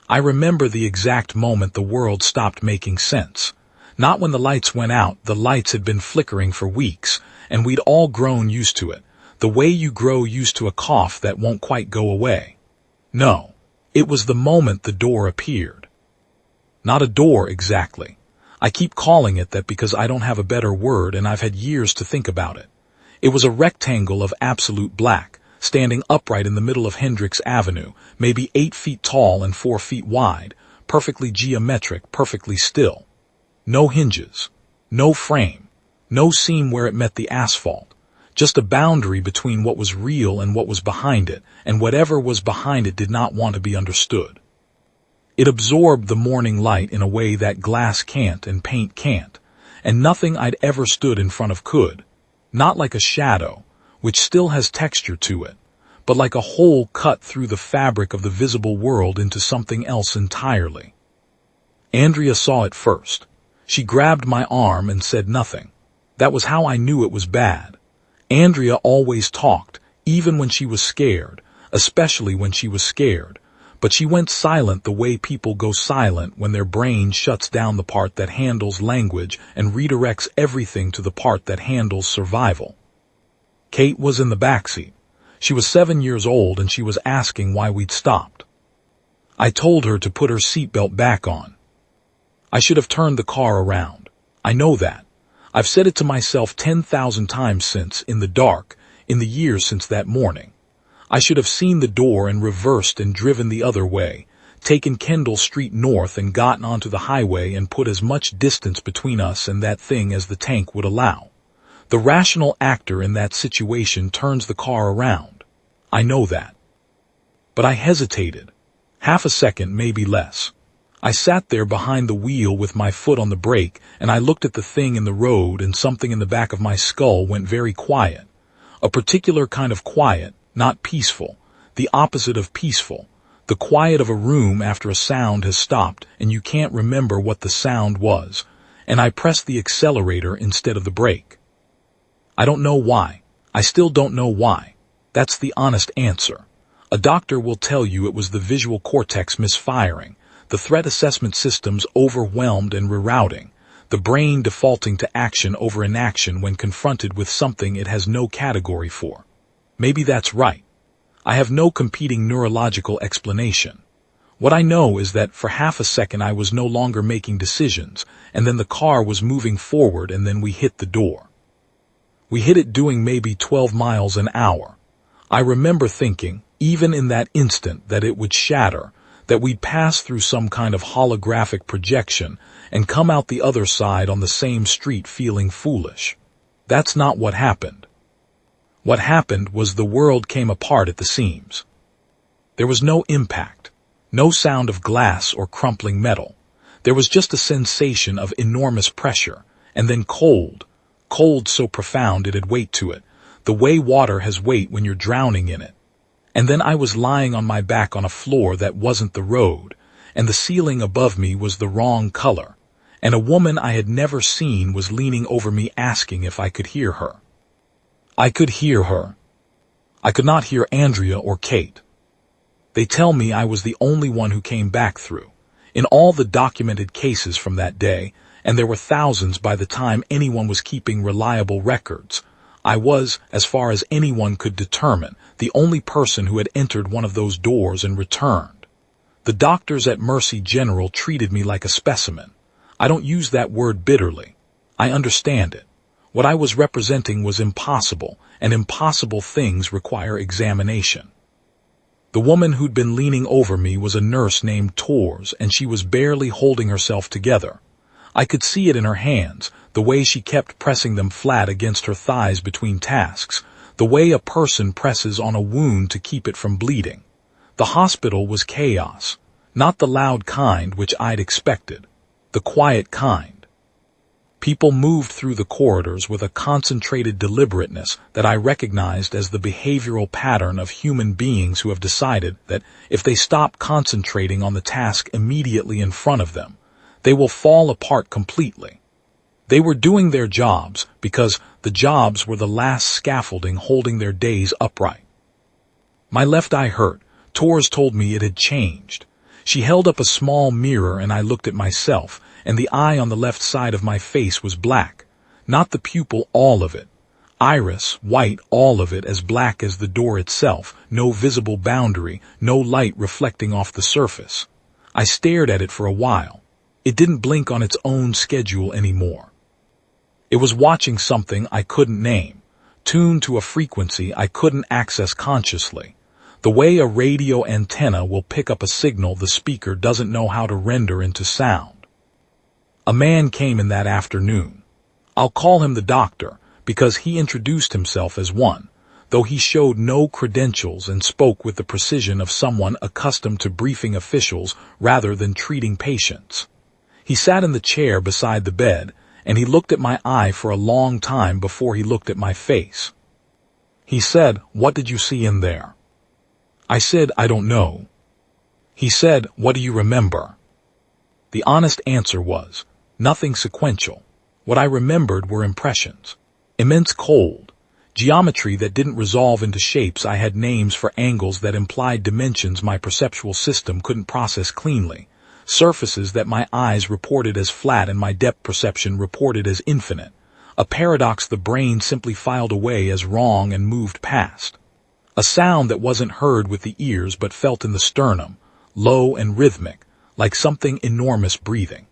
I remember the exact moment the world stopped making sense. Not when the lights went out. The lights had been flickering for weeks, and we'd all grown used to it, the way you grow used to a cough that won't quite go away. No, it was the moment the door appeared. Not a door exactly. I keep calling it that because I don't have a better word and I've had years to think about it. It was a rectangle of absolute black, standing upright in the middle of Hendricks Avenue, maybe 8 feet tall and 4 feet wide, perfectly geometric, perfectly still. No hinges, no frame, no seam where it met the asphalt, just a boundary between what was real and what was behind it, and whatever was behind it did not want to be understood. It absorbed the morning light in a way that glass can't and paint can't, and nothing I'd ever stood in front of could. Not like a shadow, which still has texture to it, but like a hole cut through the fabric of the visible world into something else entirely. Andrea saw it first. She grabbed my arm and said nothing. That was how I knew it was bad. Andrea always talked, even when she was scared, especially when she was scared. But she went silent the way people go silent when their brain shuts down the part that handles language and redirects everything to the part that handles survival. Kate was in the backseat. She was 7 years old and she was asking why we'd stopped. I told her to put her seatbelt back on. I should have turned the car around. I know that. I've said it to myself 10,000 times since, in the dark, in the years since that morning. I should have seen the door and reversed and driven the other way, taken Kendall Street north and gotten onto the highway and put as much distance between us and that thing as the tank would allow. The rational actor in that situation turns the car around. I know that. But I hesitated. Half a second, maybe less. I sat there behind the wheel with my foot on the brake, and I looked at the thing in the road, and something in the back of my skull went very quiet. A particular kind of quiet, not peaceful, the opposite of peaceful, the quiet of a room after a sound has stopped and you can't remember what the sound was, and I pressed the accelerator instead of the brake. I don't know why. I still don't know why. That's the honest answer. A doctor will tell you it was the visual cortex misfiring, the threat assessment systems overwhelmed and rerouting, the brain defaulting to action over inaction when confronted with something it has no category for. Maybe that's right. I have no competing neurological explanation. What I know is that for half a second I was no longer making decisions, and then the car was moving forward and then we hit the door. We hit it doing maybe 12 miles an hour. I remember thinking, even in that instant, that it would shatter, that we'd pass through some kind of holographic projection and come out the other side on the same street feeling foolish. That's not what happened. What happened was the world came apart at the seams. There was no impact, no sound of glass or crumpling metal. There was just a sensation of enormous pressure, and then cold so profound it had weight to it, the way water has weight when you're drowning in it. And then I was lying on my back on a floor that wasn't the road, and the ceiling above me was the wrong color, and a woman I had never seen was leaning over me asking if I could hear her. I could hear her. I could not hear Andrea or Kate. They tell me I was the only one who came back through. In all the documented cases from that day, and there were thousands by the time anyone was keeping reliable records, I was, as far as anyone could determine, the only person who had entered one of those doors and returned. The doctors at Mercy General treated me like a specimen. I don't use that word bitterly. I understand it. What I was representing was impossible, and impossible things require examination. The woman who'd been leaning over me was a nurse named Tors, and she was barely holding herself together. I could see it in her hands, the way she kept pressing them flat against her thighs between tasks, the way a person presses on a wound to keep it from bleeding. The hospital was chaos, not the loud kind which I'd expected, the quiet kind. People moved through the corridors with a concentrated deliberateness that I recognized as the behavioral pattern of human beings who have decided that if they stop concentrating on the task immediately in front of them, they will fall apart completely. They were doing their jobs because the jobs were the last scaffolding holding their days upright. My left eye hurt. Tors told me it had changed. She held up a small mirror and I looked at myself, and the eye on the left side of my face was black. Not the pupil, all of it. Iris, white, all of it, as black as the door itself, no visible boundary, no light reflecting off the surface. I stared at it for a while. It didn't blink on its own schedule anymore. It was watching something I couldn't name, tuned to a frequency I couldn't access consciously. The way a radio antenna will pick up a signal the speaker doesn't know how to render into sound. A man came in that afternoon. I'll call him the doctor, because he introduced himself as one, though he showed no credentials and spoke with the precision of someone accustomed to briefing officials rather than treating patients. He sat in the chair beside the bed, and he looked at my eye for a long time before he looked at my face. He said, "What did you see in there?" I said, "I don't know." He said, "What do you remember?" The honest answer was, nothing sequential. What I remembered were impressions. Immense cold. Geometry that didn't resolve into shapes. I had names for angles that implied dimensions my perceptual system couldn't process cleanly. Surfaces that my eyes reported as flat and my depth perception reported as infinite. A paradox the brain simply filed away as wrong and moved past. A sound that wasn't heard with the ears but felt in the sternum, low and rhythmic, like something enormous breathing.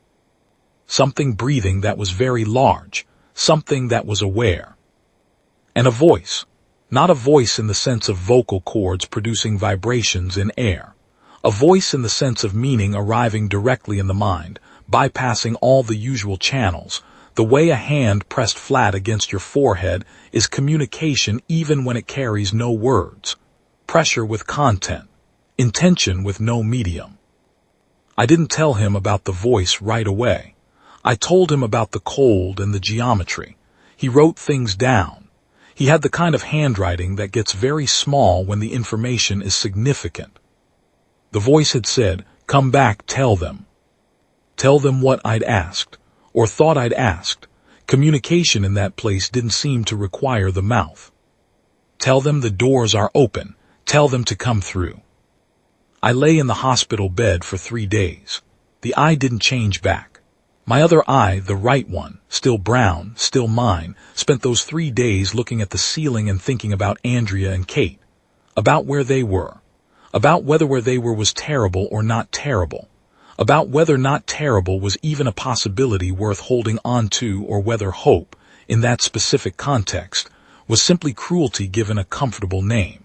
Something breathing that was very large, something that was aware. And a voice. Not a voice in the sense of vocal cords producing vibrations in air. A voice in the sense of meaning arriving directly in the mind, bypassing all the usual channels. The way a hand pressed flat against your forehead is communication even when it carries no words. Pressure with content. Intention with no medium. I didn't tell him about the voice right away. I told him about the cold and the geometry. He wrote things down. He had the kind of handwriting that gets very small when the information is significant. The voice had said, "Come back, tell them." Tell them what I'd asked, or thought I'd asked. Communication in that place didn't seem to require the mouth. Tell them the doors are open. Tell them to come through. I lay in the hospital bed for 3 days. The eye didn't change back. My other eye, the right one, still brown, still mine, spent those 3 days looking at the ceiling and thinking about Andrea and Kate, about where they were, about whether where they were was terrible or not terrible, about whether not terrible was even a possibility worth holding on to, or whether hope, in that specific context, was simply cruelty given a comfortable name.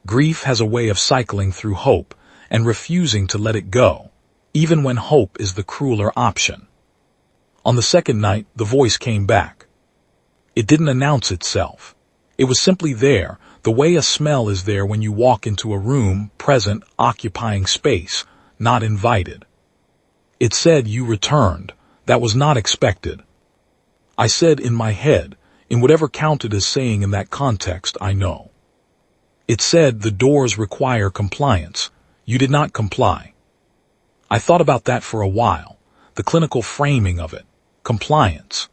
Grief has a way of cycling through hope and refusing to let it go, even when hope is the crueler option. On the second night, the voice came back. It didn't announce itself. It was simply there, the way a smell is there when you walk into a room, present, occupying space, not invited. It said, "You returned." That was not expected. I said in my head, in whatever counted as saying in that context, "I know." It said, "The doors require compliance. You did not comply." I thought about that for a while, the clinical framing of it, compliance,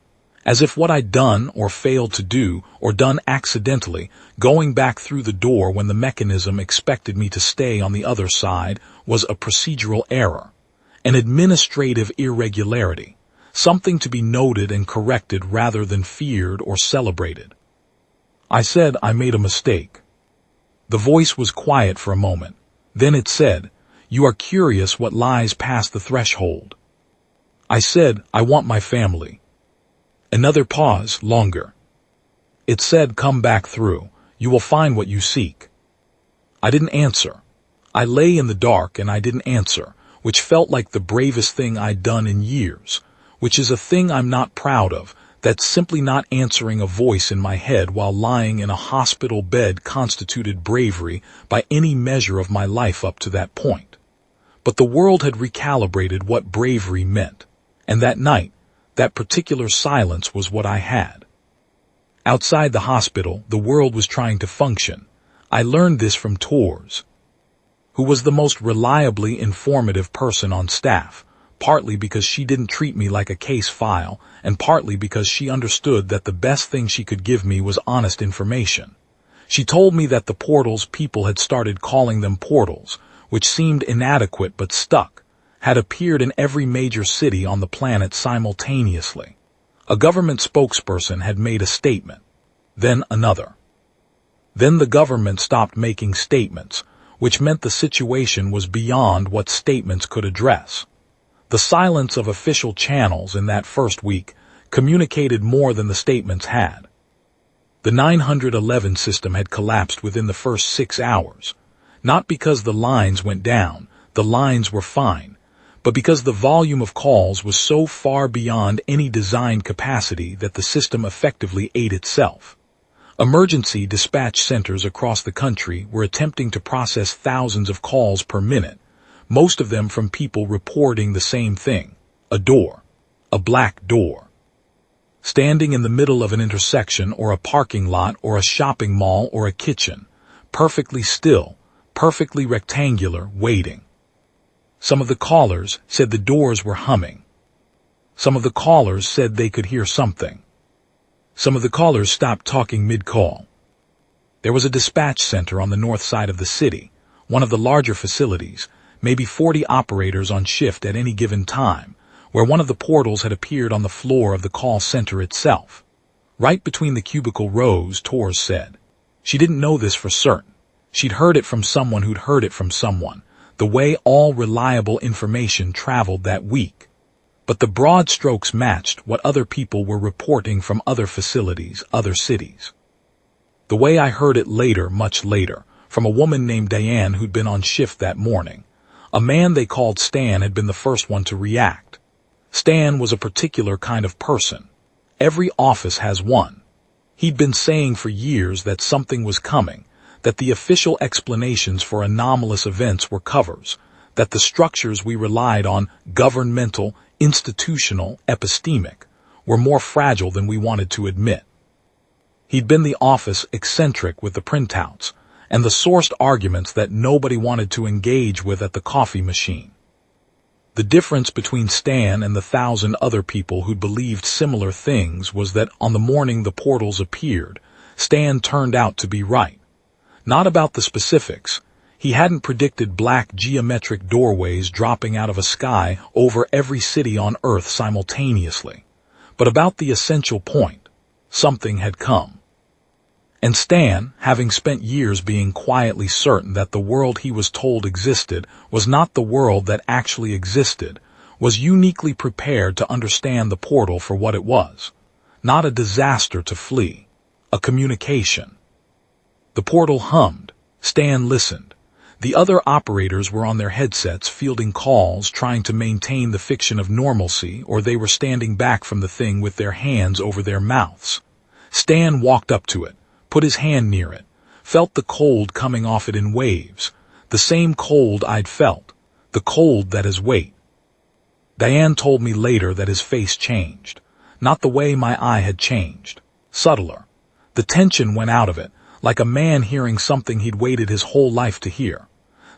as if what I'd done or failed to do or done accidentally, going back through the door when the mechanism expected me to stay on the other side, was a procedural error, an administrative irregularity, something to be noted and corrected rather than feared or celebrated. I said I made a mistake. The voice was quiet for a moment. Then it said, "You are curious what lies past the threshold." I said, "I want my family." Another pause, longer. It said, "Come back through. You will find what you seek." I didn't answer. I lay in the dark and I didn't answer, which felt like the bravest thing I'd done in years, which is a thing I'm not proud of. That's simply not answering a voice in my head while lying in a hospital bed constituted bravery by any measure of my life up to that point. But the world had recalibrated what bravery meant, and that night, that particular silence was what I had. Outside the hospital, the world was trying to function. I learned this from Tors, who was the most reliably informative person on staff, partly because she didn't treat me like a case file, and partly because she understood that the best thing she could give me was honest information. She told me that the portals people had started calling them portals, which seemed inadequate but stuck, had appeared in every major city on the planet simultaneously. A government spokesperson had made a statement, then another. Then the government stopped making statements, which meant the situation was beyond what statements could address. The silence of official channels in that first week communicated more than the statements had. The 911 system had collapsed within the first 6 hours, not because the lines went down, the lines were fine, but because the volume of calls was so far beyond any designed capacity that the system effectively ate itself. Emergency dispatch centers across the country were attempting to process thousands of calls per minute, most of them from people reporting the same thing, a door, a black door. Standing in the middle of an intersection or a parking lot or a shopping mall or a kitchen, perfectly still, perfectly rectangular, waiting. Some of the callers said the doors were humming. Some of the callers said they could hear something. Some of the callers stopped talking mid-call. There was a dispatch center on the north side of the city, one of the larger facilities, maybe 40 operators on shift at any given time, where one of the portals had appeared on the floor of the call center itself. Right between the cubicle rows, Torres said. She didn't know this for certain. She'd heard it from someone who'd heard it from someone, the way all reliable information traveled that week. But the broad strokes matched what other people were reporting from other facilities, other cities. The way I heard it later, much later, from a woman named Diane who'd been on shift that morning. A man they called Stan had been the first one to react. Stan was a particular kind of person. Every office has one. He'd been saying for years that something was coming, that the official explanations for anomalous events were covers, that the structures we relied on, governmental, institutional, epistemic, were more fragile than we wanted to admit. He'd been the office eccentric with the printouts, and the sourced arguments that nobody wanted to engage with at the coffee machine. The difference between Stan and the 1,000 other people who'd believed similar things was that on the morning the portals appeared, Stan turned out to be right. Not about the specifics. He hadn't predicted black geometric doorways dropping out of a sky over every city on Earth simultaneously, but about the essential point. Something had come. And Stan, having spent years being quietly certain that the world he was told existed was not the world that actually existed, was uniquely prepared to understand the portal for what it was. Not a disaster to flee. A communication. The portal hummed. Stan listened. The other operators were on their headsets fielding calls, trying to maintain the fiction of normalcy, or they were standing back from the thing with their hands over their mouths. Stan walked up to it, put his hand near it, felt the cold coming off it in waves, the same cold I'd felt, the cold that is weight. Diane told me later that his face changed, not the way my eye had changed, subtler. The tension went out of it, like a man hearing something he'd waited his whole life to hear.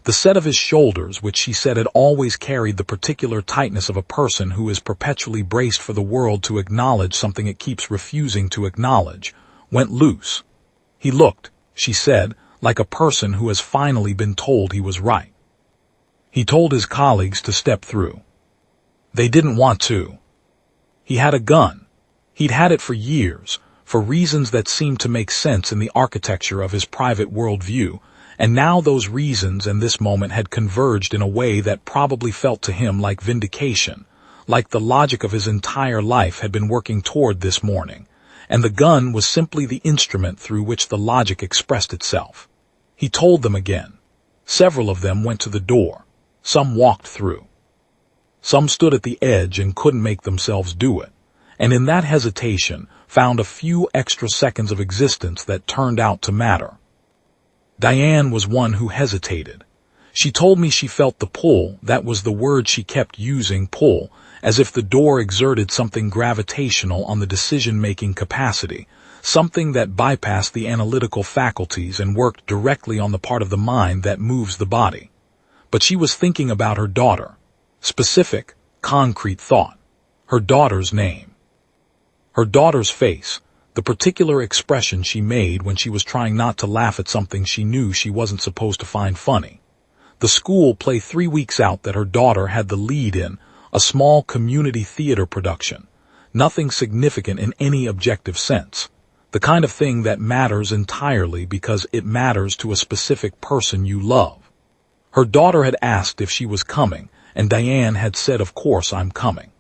The set of his shoulders, which she said had always carried the particular tightness of a person who is perpetually braced for the world to acknowledge something it keeps refusing to acknowledge, went loose. He looked, she said, like a person who has finally been told he was right. He told his colleagues to step through. They didn't want to. He had a gun. He'd had it for years, for reasons that seemed to make sense in the architecture of his private worldview, and now those reasons and this moment had converged in a way that probably felt to him like vindication, like the logic of his entire life had been working toward this morning. And the gun was simply the instrument through which the logic expressed itself. He told them again. Several of them went to the door. Some walked through. Some stood at the edge and couldn't make themselves do it, and in that hesitation found a few extra seconds of existence that turned out to matter. Diane was one who hesitated. She told me she felt the pull, that was the word she kept using, pull, as if the door exerted something gravitational on the decision-making capacity, something that bypassed the analytical faculties and worked directly on the part of the mind that moves the body. But she was thinking about her daughter. Specific, concrete thought. Her daughter's name. Her daughter's face, the particular expression she made when she was trying not to laugh at something she knew she wasn't supposed to find funny. The school play 3 weeks out that her daughter had the lead in, a small community theater production. Nothing significant in any objective sense. The kind of thing that matters entirely because it matters to a specific person you love. Her daughter had asked if she was coming, and Diane had said, "Of course I'm coming."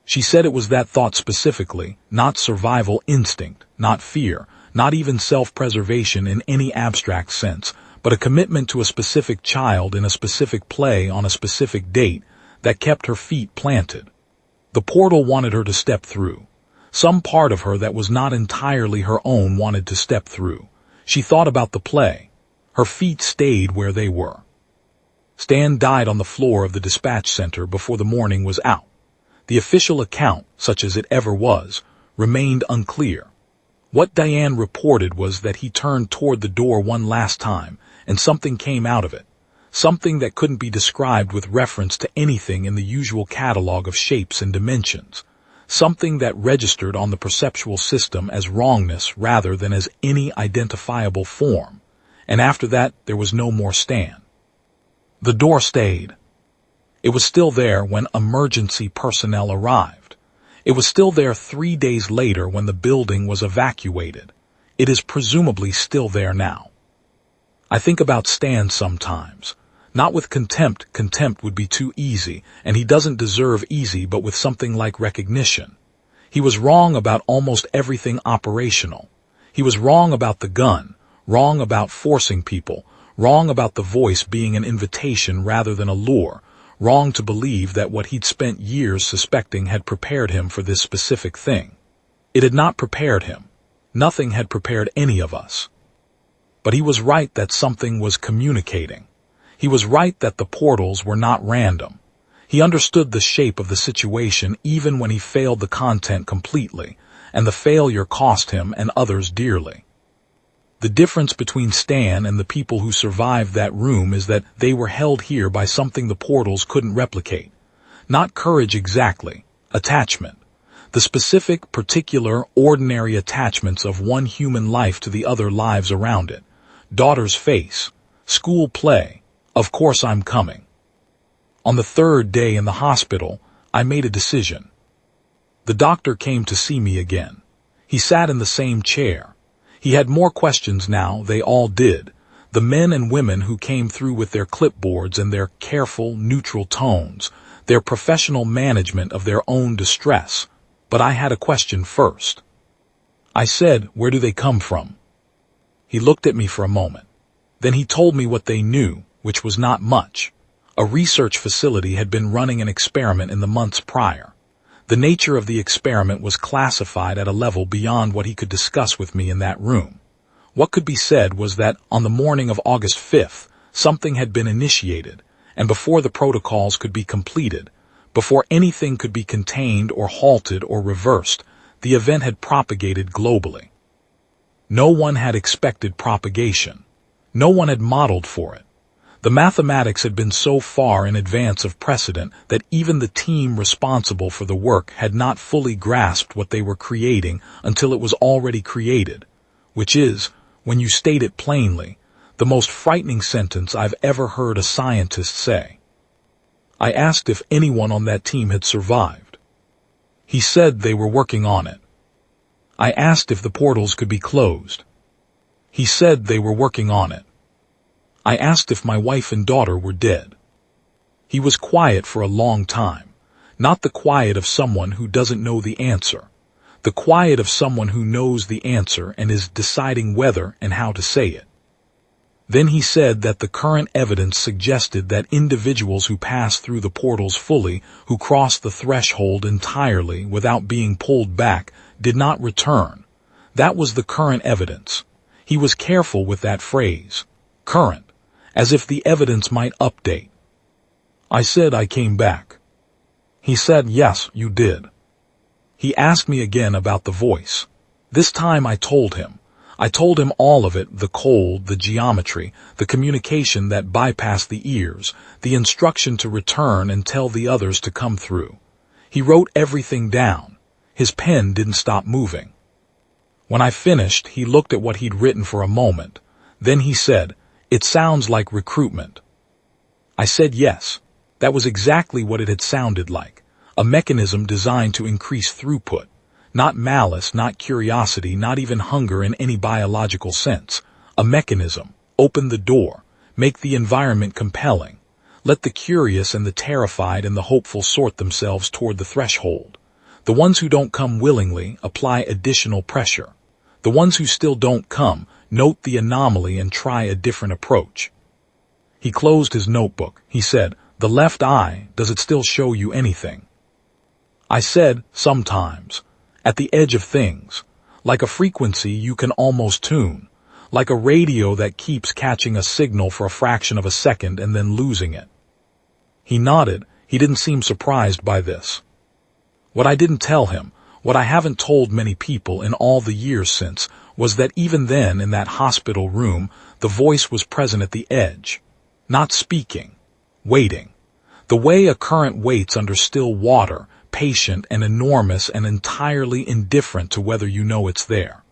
She said it was that thought specifically, not survival instinct, not fear, not even self-preservation in any abstract sense, but a commitment to a specific child in a specific play on a specific date that kept her feet planted. The portal wanted her to step through. Some part of her that was not entirely her own wanted to step through. She thought about the play. Her feet stayed where they were. Stan died on the floor of the dispatch center before the morning was out. The official account, such as it ever was, remained unclear. What Diane reported was that he turned toward the door one last time, and something came out of it. Something that couldn't be described with reference to anything in the usual catalog of shapes and dimensions. Something that registered on the perceptual system as wrongness rather than as any identifiable form. And after that, there was no more Stan. The door stayed. It was still there when emergency personnel arrived. It was still there 3 days later when the building was evacuated. It is presumably still there now. I think about Stan sometimes. Not with contempt. Contempt would be too easy, and he doesn't deserve easy, but with something like recognition. He was wrong about almost everything operational. He was wrong about the gun, wrong about forcing people, wrong about the voice being an invitation rather than a lure, wrong to believe that what he'd spent years suspecting had prepared him for this specific thing. It had not prepared him. Nothing had prepared any of us. But he was right that something was communicating. He was right that the portals were not random. He understood the shape of the situation even when he failed the content completely, and the failure cost him and others dearly. The difference between Stan and the people who survived that room is that they were held here by something the portals couldn't replicate. Not courage exactly, attachment. The specific, particular, ordinary attachments of one human life to the other lives around it. Daughter's face. School play. Of course I'm coming. On the 3rd day in the hospital, I made a decision. The doctor came to see me again. He sat in the same chair. He had more questions now, they all did. The men and women who came through with their clipboards and their careful, neutral tones, their professional management of their own distress. But I had a question first. I said, "Where do they come from?" He looked at me for a moment. Then he told me what they knew, which was not much. A research facility had been running an experiment in the months prior. The nature of the experiment was classified at a level beyond what he could discuss with me in that room. What could be said was that on the morning of August 5th, something had been initiated, and before the protocols could be completed, before anything could be contained or halted or reversed, the event had propagated globally. No one had expected propagation. No one had modeled for it. The mathematics had been so far in advance of precedent that even the team responsible for the work had not fully grasped what they were creating until it was already created, which is, when you state it plainly, the most frightening sentence I've ever heard a scientist say. I asked if anyone on that team had survived. He said they were working on it. I asked if the portals could be closed. He said they were working on it. I asked if my wife and daughter were dead. He was quiet for a long time, not the quiet of someone who doesn't know the answer, the quiet of someone who knows the answer and is deciding whether and how to say it. Then he said that the current evidence suggested that individuals who pass through the portals fully, who cross the threshold entirely without being pulled back, did not return. That was the current evidence. He was careful with that phrase, current, as if the evidence might update. I said I came back. He said, "Yes, you did." He asked me again about the voice. This time I told him. I told him all of it, the cold, the geometry, the communication that bypassed the ears, the instruction to return and tell the others to come through. He wrote everything down. His pen didn't stop moving. When I finished, he looked at what he'd written for a moment. Then he said, "It sounds like recruitment." I said yes. That was exactly what it had sounded like. A mechanism designed to increase throughput. Not malice, not curiosity, not even hunger in any biological sense. A mechanism. Open the door. Make the environment compelling. Let the curious and the terrified and the hopeful sort themselves toward the threshold. The ones who don't come willingly apply additional pressure. The ones who still don't come note the anomaly and try a different approach. He closed his notebook. He said, "The left eye, does it still show you anything?" I said, "Sometimes. At the edge of things. Like a frequency you can almost tune. Like a radio that keeps catching a signal for a fraction of a second and then losing it." He nodded. He didn't seem surprised by this. What I didn't tell him, what I haven't told many people in all the years since, was that even then in that hospital room, the voice was present at the edge. Not speaking. Waiting. The way a current waits under still water, patient and enormous and entirely indifferent to whether you know it's there.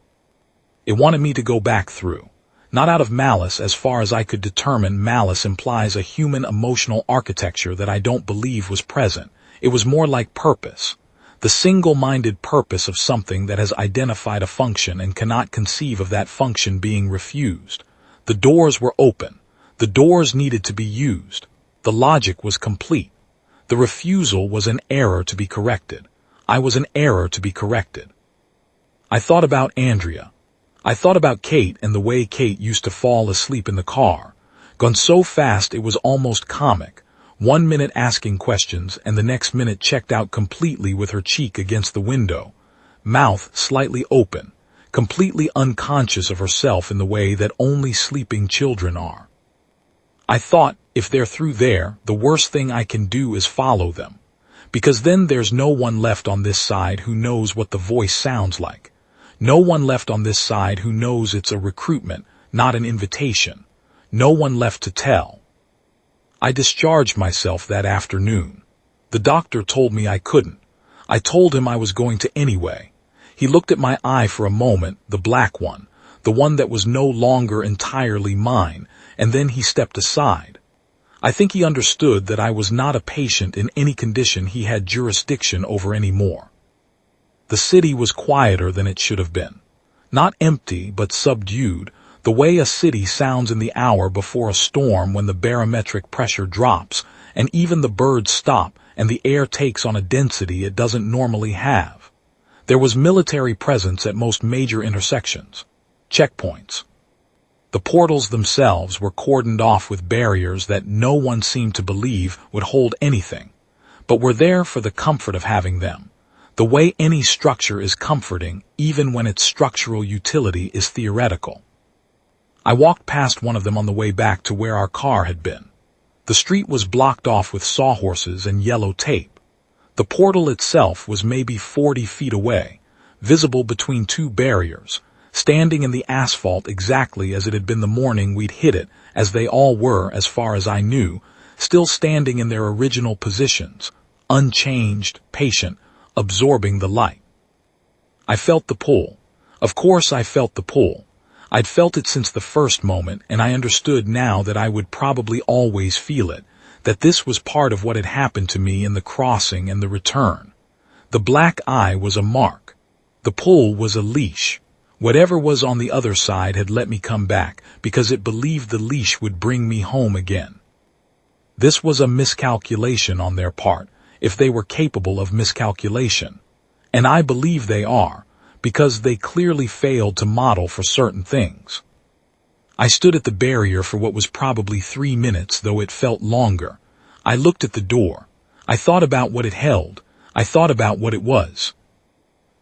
It wanted me to go back through. Not out of malice, as far as I could determine. Malice implies a human emotional architecture that I don't believe was present. It was more like purpose. The single-minded purpose of something that has identified a function and cannot conceive of that function being refused. The doors were open. The doors needed to be used. The logic was complete. The refusal was an error to be corrected. I was an error to be corrected. I thought about Andrea. I thought about Kate and the way Kate used to fall asleep in the car. Gone so fast it was almost comic. 1 minute asking questions and the next minute checked out completely with her cheek against the window. Mouth slightly open. Completely unconscious of herself in the way that only sleeping children are. I thought, if they're through there, the worst thing I can do is follow them. Because then there's no one left on this side who knows what the voice sounds like. No one left on this side who knows it's a recruitment, not an invitation. No one left to tell. I discharged myself that afternoon. The doctor told me I couldn't. I told him I was going to anyway. He looked at my eye for a moment, the black one, the one that was no longer entirely mine, and then he stepped aside. I think he understood that I was not a patient in any condition he had jurisdiction over anymore. The city was quieter than it should have been. Not empty, but subdued, the way a city sounds in the hour before a storm when the barometric pressure drops, and even the birds stop, and the air takes on a density it doesn't normally have. There was military presence at most major intersections. Checkpoints. The portals themselves were cordoned off with barriers that no one seemed to believe would hold anything, but were there for the comfort of having them. The way any structure is comforting, even when its structural utility is theoretical. I walked past one of them on the way back to where our car had been. The street was blocked off with sawhorses and yellow tape. The portal itself was maybe 40 feet away, visible between two barriers, standing in the asphalt exactly as it had been the morning we'd hit it, as they all were, as far as I knew, still standing in their original positions, unchanged, patient, absorbing the light. I felt the pull. Of course I felt the pull. I'd felt it since the first moment, and I understood now that I would probably always feel it, that this was part of what had happened to me in the crossing and the return. The black eye was a mark. The pull was a leash. Whatever was on the other side had let me come back, because it believed the leash would bring me home again. This was a miscalculation on their part, if they were capable of miscalculation. And I believe they are, because they clearly failed to model for certain things. I stood at the barrier for what was probably 3 minutes, though it felt longer. I looked at the door. I thought about what it held. I thought about what it was.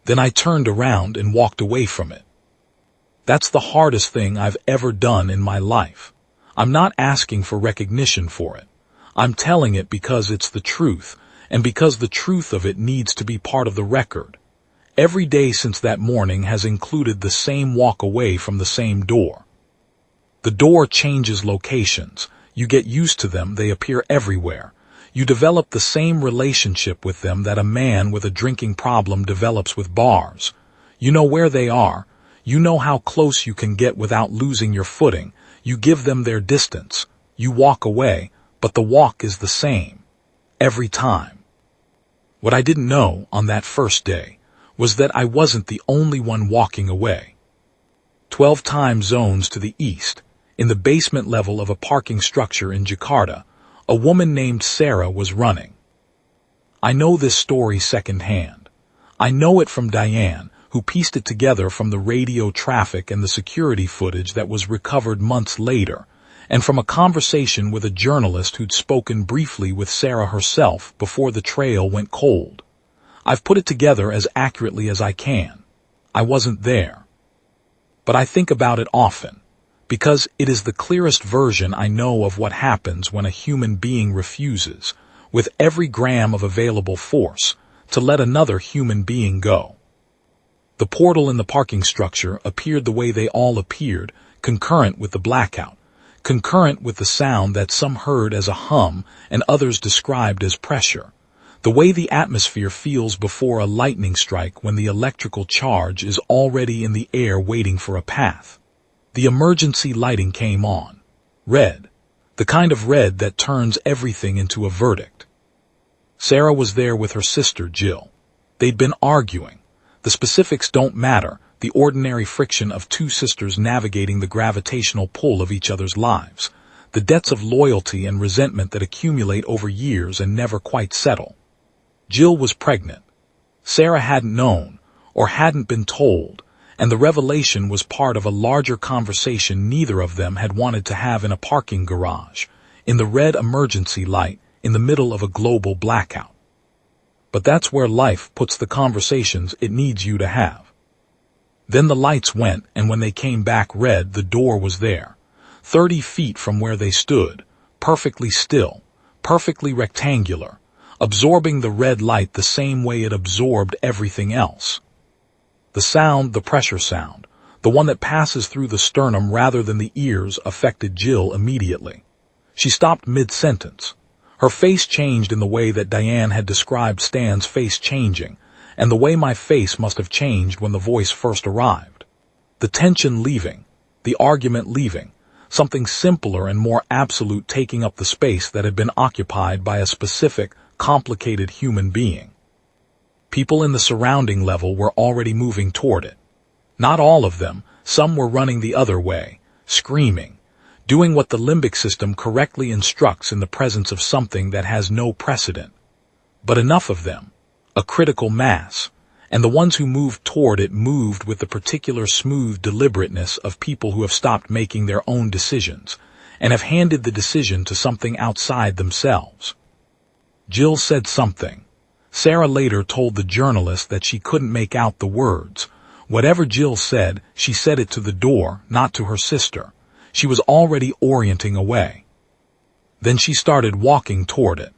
Then I turned around and walked away from it. That's the hardest thing I've ever done in my life. I'm not asking for recognition for it. I'm telling it because it's the truth, and because the truth of it needs to be part of the record. Every day since that morning has included the same walk away from the same door. The door changes locations. You get used to them, they appear everywhere. You develop the same relationship with them that a man with a drinking problem develops with bars. You know where they are. You know how close you can get without losing your footing. You give them their distance. You walk away, but the walk is the same, every time. What I didn't know on that first day was that I wasn't the only one walking away. 12 time zones to the east, in the basement level of a parking structure in Jakarta, a woman named Sarah was running. I know this story secondhand. I know it from Diane, who pieced it together from the radio traffic and the security footage that was recovered months later, and from a conversation with a journalist who'd spoken briefly with Sarah herself before the trail went cold. I've put it together as accurately as I can. I wasn't there. But I think about it often, because it is the clearest version I know of what happens when a human being refuses, with every gram of available force, to let another human being go. The portal in the parking structure appeared the way they all appeared, concurrent with the blackout, concurrent with the sound that some heard as a hum and others described as pressure, the way the atmosphere feels before a lightning strike when the electrical charge is already in the air waiting for a path. The emergency lighting came on. Red. The kind of red that turns everything into a verdict. Sarah was there with her sister, Jill. They'd been arguing. The specifics don't matter, the ordinary friction of two sisters navigating the gravitational pull of each other's lives, the debts of loyalty and resentment that accumulate over years and never quite settle. Jill was pregnant. Sarah hadn't known, or hadn't been told, and the revelation was part of a larger conversation neither of them had wanted to have in a parking garage, in the red emergency light, in the middle of a global blackout. But that's where life puts the conversations it needs you to have. Then the lights went, and when they came back red, the door was there, 30 feet from where they stood, perfectly still, perfectly rectangular, absorbing the red light the same way it absorbed everything else. The sound, the pressure sound, the one that passes through the sternum rather than the ears, affected Jill immediately. She stopped mid-sentence. Her face changed in the way that Diane had described Stan's face changing, and the way my face must have changed when the voice first arrived. The tension leaving, the argument leaving, something simpler and more absolute taking up the space that had been occupied by a specific, complicated human being. People in the surrounding level were already moving toward it. Not all of them, some were running the other way, screaming, doing what the limbic system correctly instructs in the presence of something that has no precedent. But enough of them, a critical mass, and the ones who moved toward it moved with the particular smooth deliberateness of people who have stopped making their own decisions, and have handed the decision to something outside themselves. Jill said something. Sarah later told the journalist that she couldn't make out the words. Whatever Jill said, she said it to the door, not to her sister. She was already orienting away. Then she started walking toward it.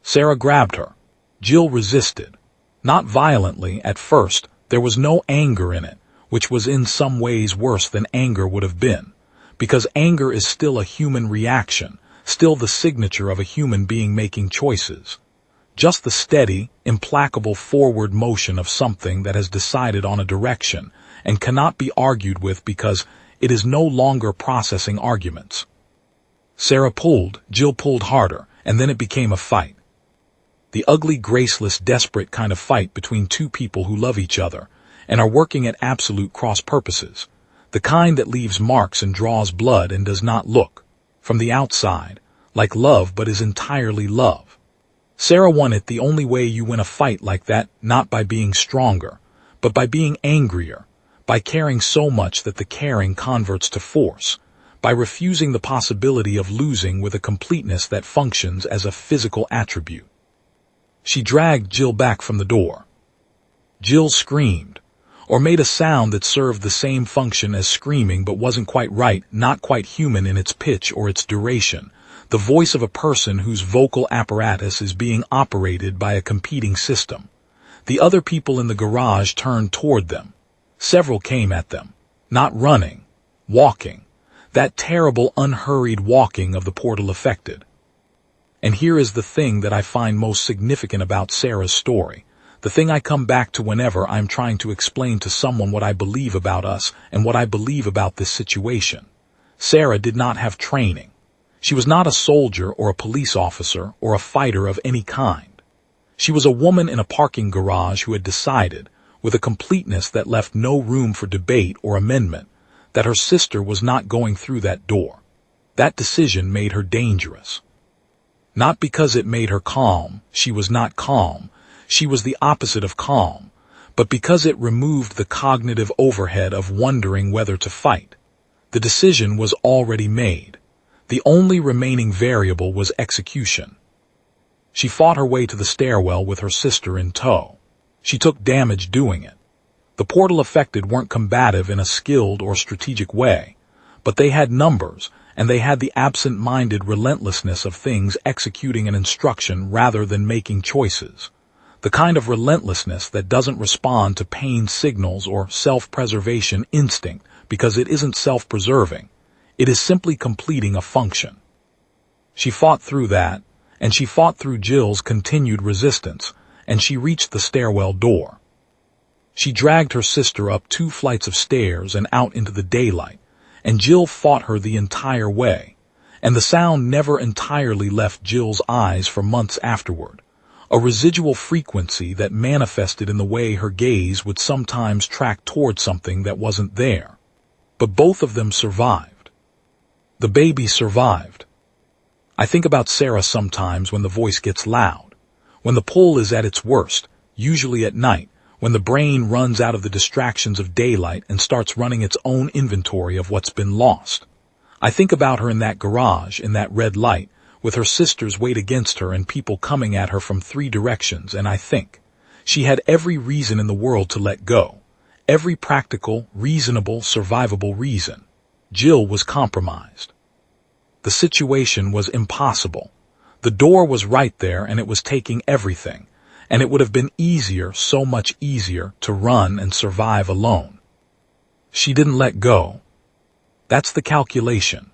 Sarah grabbed her. Jill resisted. Not violently at first, there was no anger in it, which was in some ways worse than anger would have been, because anger is still a human reaction, still the signature of a human being making choices. Just the steady, implacable forward motion of something that has decided on a direction and cannot be argued with because it is no longer processing arguments. Sarah pulled, Jill pulled harder, and then it became a fight. The ugly, graceless, desperate kind of fight between two people who love each other and are working at absolute cross purposes. The kind that leaves marks and draws blood and does not look, from the outside, like love but is entirely love. Sarah won it the only way you win a fight like that, not by being stronger, but by being angrier, by caring so much that the caring converts to force, by refusing the possibility of losing with a completeness that functions as a physical attribute. She dragged Jill back from the door. Jill screamed, or made a sound that served the same function as screaming but wasn't quite right, not quite human in its pitch or its duration, the voice of a person whose vocal apparatus is being operated by a competing system. The other people in the garage turned toward them. Several came at them, not running, walking, that terrible unhurried walking of the portal affected. And here is the thing that I find most significant about Sarah's story, the thing I come back to whenever I'm trying to explain to someone what I believe about us and what I believe about this situation. Sarah did not have training. She was not a soldier or a police officer or a fighter of any kind. She was a woman in a parking garage who had decided, with a completeness that left no room for debate or amendment, that her sister was not going through that door. That decision made her dangerous. Not because it made her calm, she was not calm, she was the opposite of calm, but because it removed the cognitive overhead of wondering whether to fight. The decision was already made. The only remaining variable was execution. She fought her way to the stairwell with her sister in tow. She took damage doing it. The portal affected weren't combative in a skilled or strategic way, but they had numbers, and they had the absent-minded relentlessness of things executing an instruction rather than making choices. The kind of relentlessness that doesn't respond to pain signals or self-preservation instinct because it isn't self-preserving. It is simply completing a function. She fought through that, and she fought through Jill's continued resistance, and she reached the stairwell door. She dragged her sister up 2 flights of stairs and out into the daylight, and Jill fought her the entire way, and the sound never entirely left Jill's eyes for months afterward, a residual frequency that manifested in the way her gaze would sometimes track toward something that wasn't there. But both of them survived. The baby survived. I think about Sarah sometimes when the voice gets loud, when the pull is at its worst, usually at night, when the brain runs out of the distractions of daylight and starts running its own inventory of what's been lost. I think about her in that garage, in that red light, with her sister's weight against her and people coming at her from 3 directions, and I think, she had every reason in the world to let go. Every practical, reasonable, survivable reason. Jill was compromised. The situation was impossible. The door was right there and it was taking everything, and it would have been easier, so much easier, to run and survive alone. She didn't let go. That's the calculation.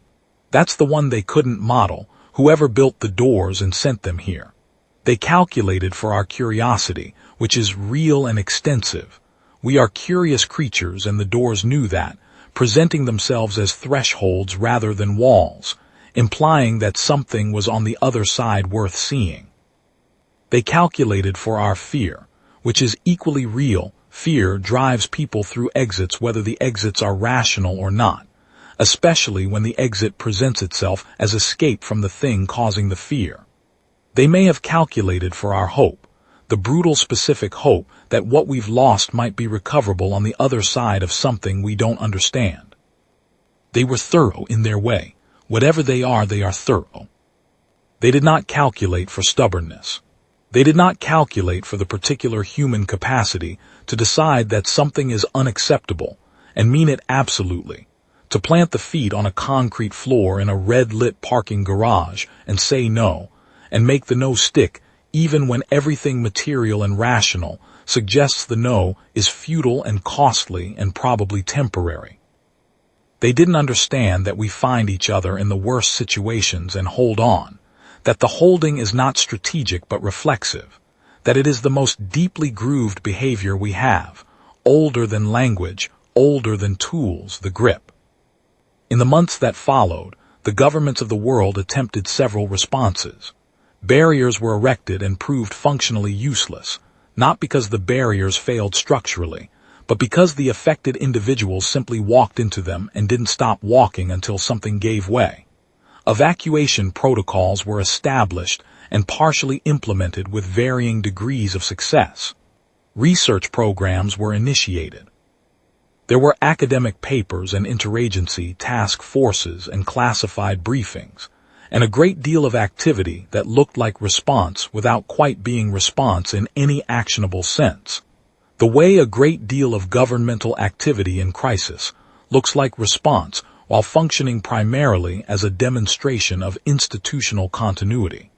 That's the one they couldn't model, whoever built the doors and sent them here. They calculated for our curiosity, which is real and extensive. We are curious creatures, and the doors knew that, presenting themselves as thresholds rather than walls, implying that something was on the other side worth seeing. They calculated for our fear, which is equally real. Fear drives people through exits whether the exits are rational or not, especially when the exit presents itself as escape from the thing causing the fear. They may have calculated for our hope, the brutal specific hope that what we've lost might be recoverable on the other side of something we don't understand. They were thorough in their way. Whatever they are thorough. They did not calculate for stubbornness. They did not calculate for the particular human capacity to decide that something is unacceptable and mean it absolutely, to plant the feet on a concrete floor in a red-lit parking garage and say no, and make the no stick even when everything material and rational suggests the no is futile and costly and probably temporary. They didn't understand that we find each other in the worst situations and hold on, that the holding is not strategic but reflexive, that it is the most deeply grooved behavior we have, older than language, older than tools, the grip. In the months that followed, the governments of the world attempted several responses. Barriers were erected and proved functionally useless, not because the barriers failed structurally, but because the affected individuals simply walked into them and didn't stop walking until something gave way. Evacuation protocols were established and partially implemented with varying degrees of success. Research programs were initiated. There were academic papers and interagency task forces and classified briefings, and a great deal of activity that looked like response without quite being response in any actionable sense. The way a great deal of governmental activity in crisis looks like response while functioning primarily as a demonstration of institutional continuity.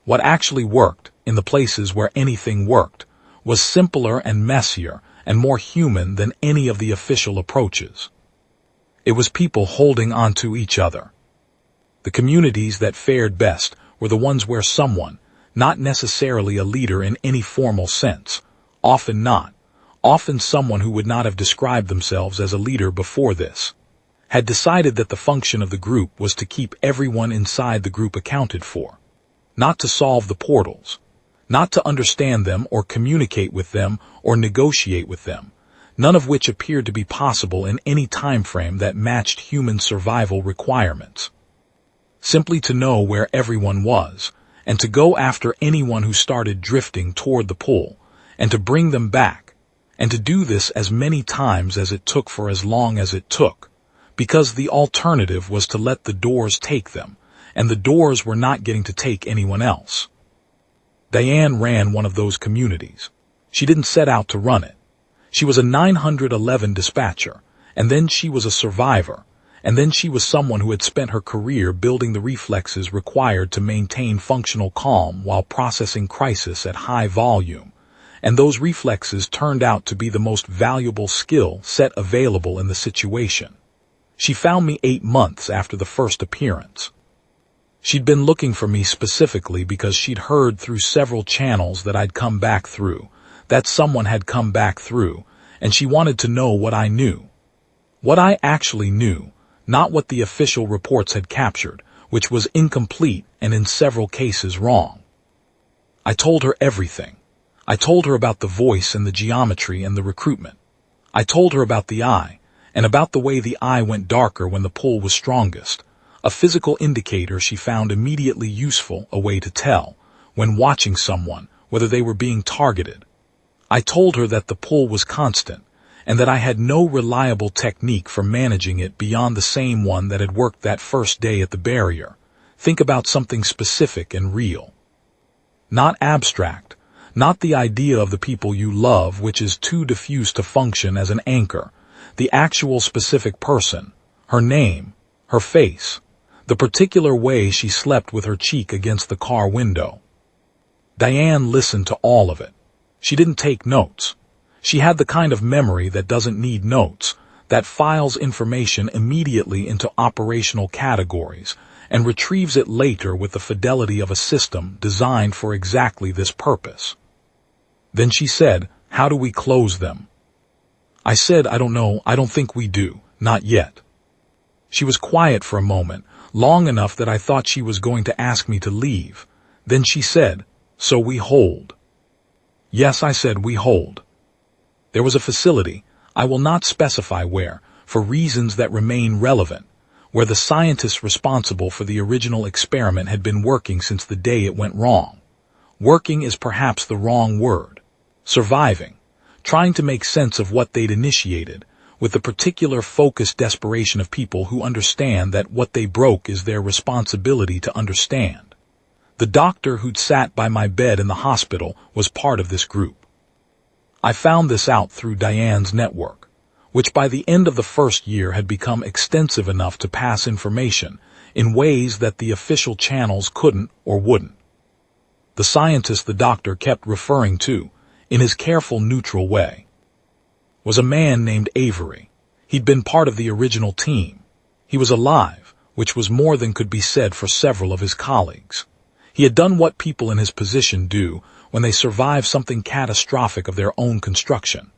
What actually worked, in the places where anything worked, was simpler and messier and more human than any of the official approaches. It was people holding onto each other. The communities that fared best were the ones where someone, not necessarily a leader in any formal sense, often someone who would not have described themselves as a leader before this, had decided that the function of the group was to keep everyone inside the group accounted for, not to solve the portals, not to understand them or communicate with them or negotiate with them, none of which appeared to be possible in any time frame that matched human survival requirements. Simply to know where everyone was, and to go after anyone who started drifting toward the pull, and to bring them back, and to do this as many times as it took for as long as it took, because the alternative was to let the doors take them, and the doors were not getting to take anyone else. Diane ran one of those communities. She didn't set out to run it. She was a 911 dispatcher, and then she was a survivor, and then she was someone who had spent her career building the reflexes required to maintain functional calm while processing crisis at high volume, and those reflexes turned out to be the most valuable skill set available in the situation. She found me 8 months after the first appearance. She'd been looking for me specifically because she'd heard through several channels that I'd come back through, that someone had come back through, and she wanted to know what I knew. What I actually knew, not what the official reports had captured, which was incomplete and in several cases wrong. I told her everything. I told her about the voice and the geometry and the recruitment. I told her about the eye, and about the way the eye went darker when the pull was strongest, a physical indicator she found immediately useful, a way to tell, when watching someone, whether they were being targeted. I told her that the pull was constant, and that I had no reliable technique for managing it beyond the same one that had worked that first day at the barrier. Think about something specific and real. Not abstract, not the idea of the people you love which is too diffuse to function as an anchor, the actual specific person, her name, her face, the particular way she slept with her cheek against the car window. Diane listened to all of it. She didn't take notes. She had the kind of memory that doesn't need notes, that files information immediately into operational categories and retrieves it later with the fidelity of a system designed for exactly this purpose. Then she said, "How do we close them?" I said, "I don't know, I don't think we do, not yet." She was quiet for a moment, long enough that I thought she was going to ask me to leave. Then she said, "So we hold." "Yes," I said, "we hold." There was a facility, I will not specify where, for reasons that remain relevant, where the scientists responsible for the original experiment had been working since the day it went wrong. Working is perhaps the wrong word. Surviving, trying to make sense of what they'd initiated, with the particular focused desperation of people who understand that what they broke is their responsibility to understand. The doctor who'd sat by my bed in the hospital was part of this group. I found this out through Diane's network, which by the end of the first year had become extensive enough to pass information in ways that the official channels couldn't or wouldn't. The scientist the doctor kept referring to, in his careful neutral way, was a man named Avery. He'd been part of the original team. He was alive, which was more than could be said for several of his colleagues. He had done what people in his position do when they survive something catastrophic of their own construction.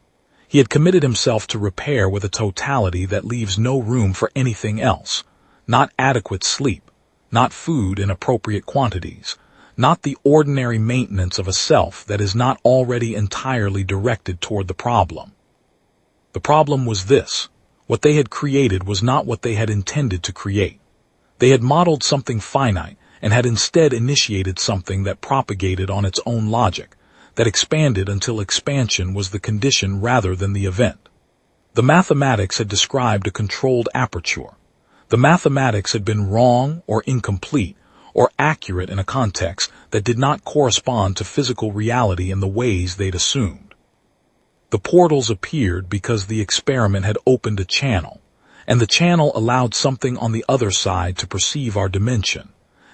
He had committed himself to repair with a totality that leaves no room for anything else. Not adequate sleep, not food in appropriate quantities, not the ordinary maintenance of a self that is not already entirely directed toward the problem. The problem was this: what they had created was not what they had intended to create. They had modeled something finite and had instead initiated something that propagated on its own logic, that expanded until expansion was the condition rather than the event. The mathematics had described a controlled aperture. The mathematics had been wrong or incomplete or accurate in a context that did not correspond to physical reality in the ways they'd assumed. The portals appeared because the experiment had opened a channel, and the channel allowed something on the other side to perceive our dimension,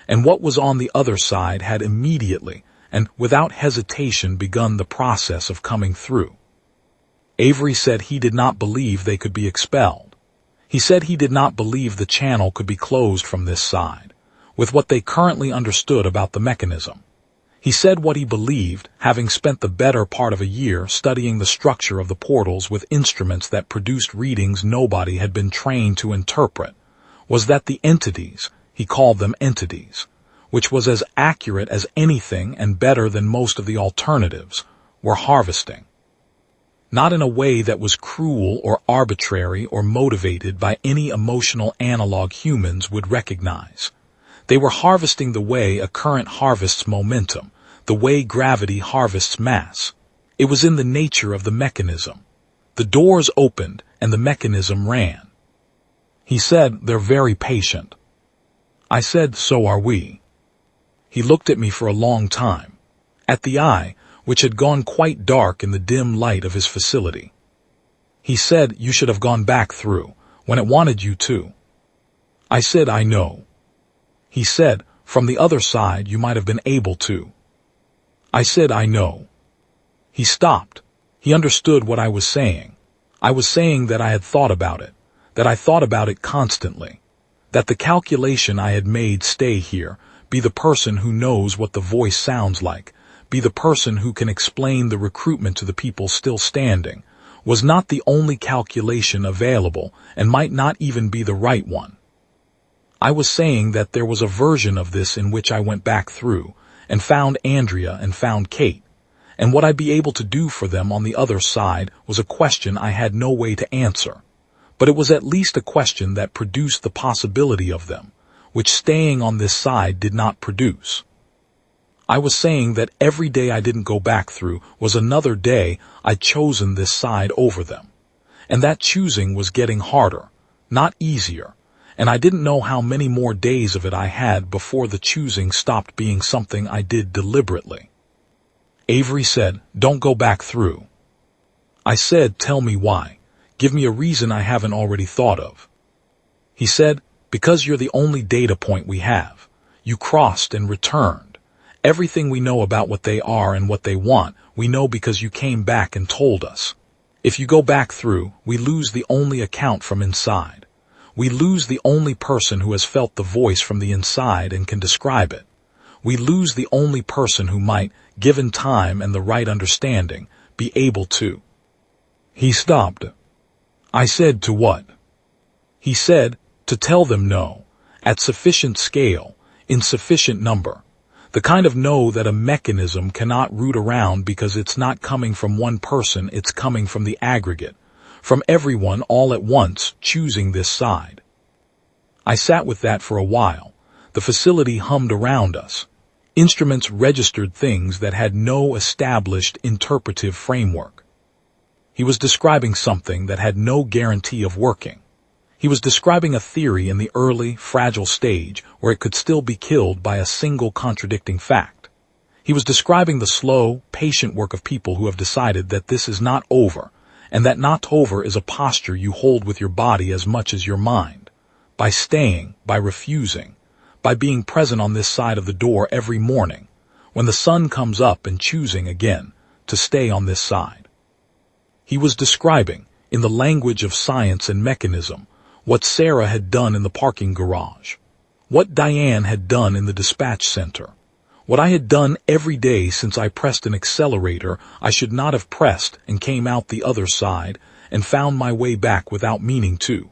and what was on the other side had immediately and without hesitation begun the process of coming through. Avery said he did not believe they could be expelled. He said he did not believe the channel could be closed from this side, with what they currently understood about the mechanism. He said what he believed, having spent the better part of a year studying the structure of the portals with instruments that produced readings nobody had been trained to interpret, was that the entities, he called them entities, which was as accurate as anything and better than most of the alternatives, were harvesting. Not in a way that was cruel or arbitrary or motivated by any emotional analog humans would recognize. They were harvesting the way a current harvests momentum, the way gravity harvests mass. It was in the nature of the mechanism. The doors opened and the mechanism ran. He said, "They're very patient." I said, "So are we." He looked at me for a long time, at the eye, which had gone quite dark in the dim light of his facility. He said, "You should have gone back through, when it wanted you to." I said, "I know." He said, "From the other side you might have been able to." I said, "I know." He stopped. He understood what I was saying. I was saying that I had thought about it, that I thought about it constantly, that the calculation I had made, stay here, be the person who knows what the voice sounds like, be the person who can explain the recruitment to the people still standing, was not the only calculation available and might not even be the right one. I was saying that there was a version of this in which I went back through and found Andrea and found Kate, and what I'd be able to do for them on the other side was a question I had no way to answer, but it was at least a question that produced the possibility of them, which staying on this side did not produce. I was saying that every day I didn't go back through was another day I'd chosen this side over them, and that choosing was getting harder, not easier, and I didn't know how many more days of it I had before the choosing stopped being something I did deliberately. Avery said, "Don't go back through." I said, "Tell me why. Give me a reason I haven't already thought of." He said, "Because you're the only data point we have. You crossed and returned. Everything we know about what they are and what they want, we know because you came back and told us. If you go back through, we lose the only account from inside. We lose the only person who has felt the voice from the inside and can describe it. We lose the only person who might, given time and the right understanding, be able to." He stopped. I said, "To what?" He said, "To tell them no, at sufficient scale, in sufficient number. The kind of no that a mechanism cannot root around because it's not coming from one person, it's coming from the aggregate, from everyone all at once choosing this side." I sat with that for a while. The facility hummed around us. Instruments registered things that had no established interpretive framework. He was describing something that had no guarantee of working. He was describing a theory in the early, fragile stage where it could still be killed by a single contradicting fact. He was describing the slow, patient work of people who have decided that this is not over, and that not over is a posture you hold with your body as much as your mind, by staying, by refusing, by being present on this side of the door every morning, when the sun comes up, and choosing again to stay on this side. He was describing, in the language of science and mechanism, what Sarah had done in the parking garage, what Diane had done in the dispatch center, what I had done every day since I pressed an accelerator I should not have pressed and came out the other side and found my way back without meaning to.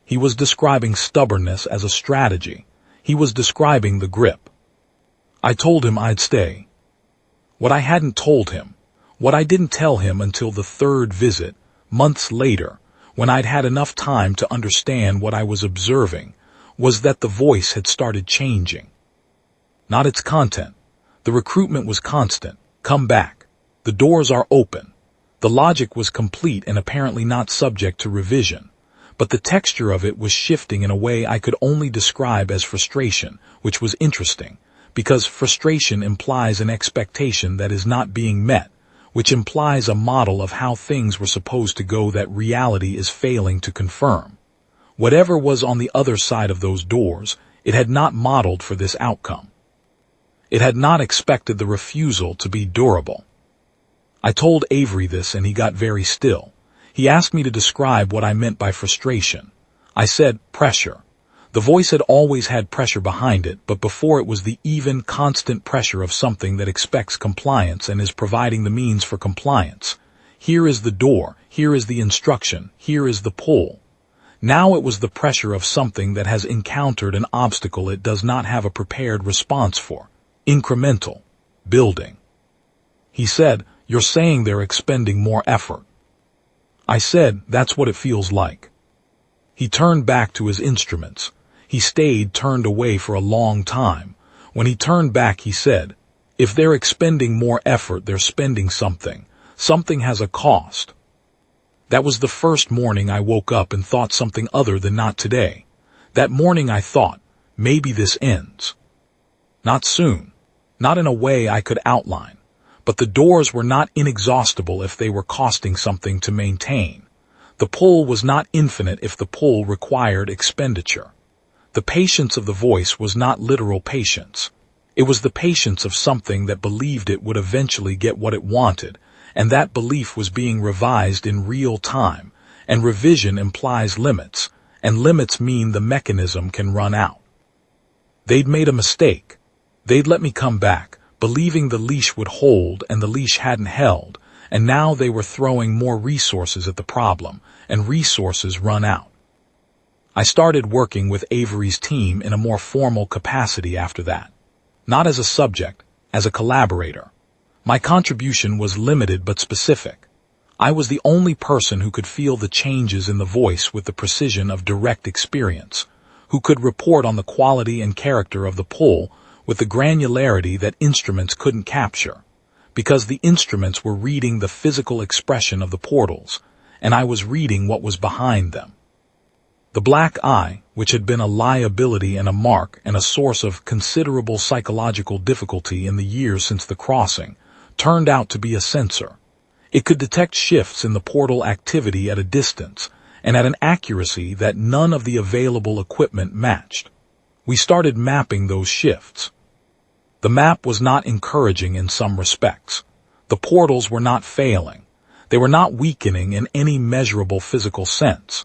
He was describing stubbornness as a strategy. He was describing the grip. I told him I'd stay. What I hadn't told him, what I didn't tell him until the third visit, months later, when I'd had enough time to understand what I was observing, was that the voice had started changing. Not its content. The recruitment was constant. Come back. The doors are open. The logic was complete and apparently not subject to revision, but the texture of it was shifting in a way I could only describe as frustration, which was interesting, because frustration implies an expectation that is not being met, which implies a model of how things were supposed to go that reality is failing to confirm. Whatever was on the other side of those doors, it had not modeled for this outcome. It had not expected the refusal to be durable. I told Avery this and he got very still. He asked me to describe what I meant by frustration. I said, pressure. The voice had always had pressure behind it, but before it was the even, constant pressure of something that expects compliance and is providing the means for compliance. Here is the door, here is the instruction, here is the pull. Now it was the pressure of something that has encountered an obstacle it does not have a prepared response for. Incremental. Building. He said, "You're saying they're expending more effort." I said, "That's what it feels like." He turned back to his instruments. He stayed turned away for a long time. When he turned back, he said, "If they're expending more effort, they're spending something. Something has a cost." That was the first morning I woke up and thought something other than not today. That morning I thought, maybe this ends. Not soon. Not in a way I could outline. But the doors were not inexhaustible if they were costing something to maintain. The pull was not infinite if the pull required expenditure. The patience of the voice was not literal patience. It was the patience of something that believed it would eventually get what it wanted, and that belief was being revised in real time, and revision implies limits, and limits mean the mechanism can run out. They'd made a mistake. They'd let me come back, believing the leash would hold, and the leash hadn't held, and now they were throwing more resources at the problem, and resources run out. I started working with Avery's team in a more formal capacity after that. Not as a subject, as a collaborator. My contribution was limited but specific. I was the only person who could feel the changes in the voice with the precision of direct experience, who could report on the quality and character of the pull with the granularity that instruments couldn't capture, because the instruments were reading the physical expression of the portals, and I was reading what was behind them. The black eye, which had been a liability and a mark and a source of considerable psychological difficulty in the years since the crossing, turned out to be a sensor. It could detect shifts in the portal activity at a distance, and at an accuracy that none of the available equipment matched. We started mapping those shifts. The map was not encouraging in some respects. The portals were not failing. They were not weakening in any measurable physical sense.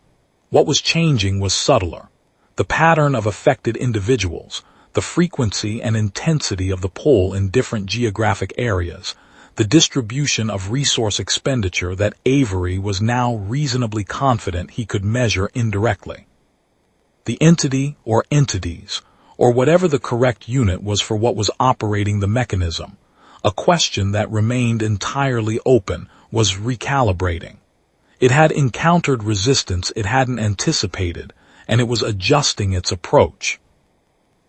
What was changing was subtler. The pattern of affected individuals, the frequency and intensity of the pull in different geographic areas, the distribution of resource expenditure that Avery was now reasonably confident he could measure indirectly. The entity or entities, or whatever the correct unit was for what was operating the mechanism, a question that remained entirely open, was recalibrating. It had encountered resistance it hadn't anticipated, and it was adjusting its approach.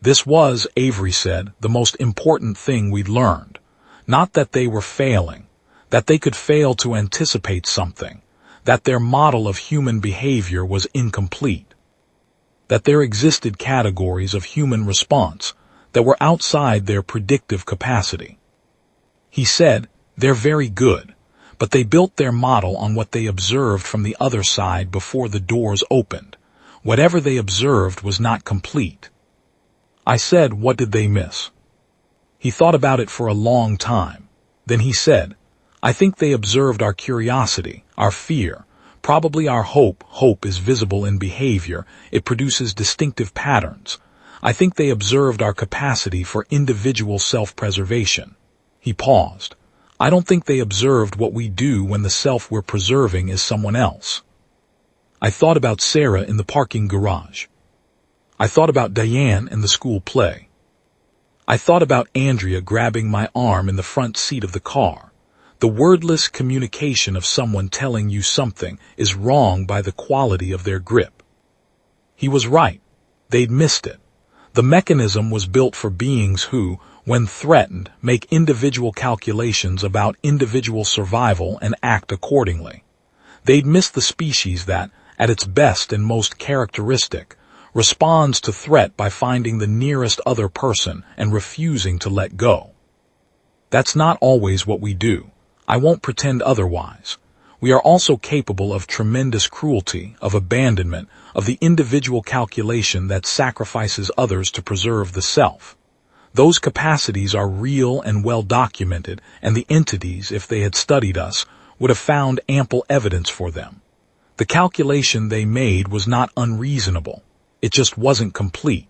This was, Avery said, the most important thing we'd learned. Not that they were failing, that they could fail to anticipate something, that their model of human behavior was incomplete, that there existed categories of human response that were outside their predictive capacity. He said, "They're very good, but they built their model on what they observed from the other side before the doors opened. Whatever they observed was not complete." I said, "What did they miss?" He thought about it for a long time. Then he said, "I think they observed our curiosity, our fear, probably our hope. Hope is visible in behavior. It produces distinctive patterns. I think they observed our capacity for individual self-preservation." He paused. "I don't think they observed what we do when the self we're preserving is someone else." I thought about Sarah in the parking garage. I thought about Diane in the school play. I thought about Andrea grabbing my arm in the front seat of the car. The wordless communication of someone telling you something is wrong by the quality of their grip. He was right. They'd missed it. The mechanism was built for beings who, when threatened, make individual calculations about individual survival and act accordingly. They'd missed the species that, at its best and most characteristic, responds to threat by finding the nearest other person and refusing to let go. That's not always what we do. I won't pretend otherwise. We are also capable of tremendous cruelty, of abandonment, of the individual calculation that sacrifices others to preserve the self. Those capacities are real and well documented, and the entities, if they had studied us, would have found ample evidence for them. The calculation they made was not unreasonable. It just wasn't complete.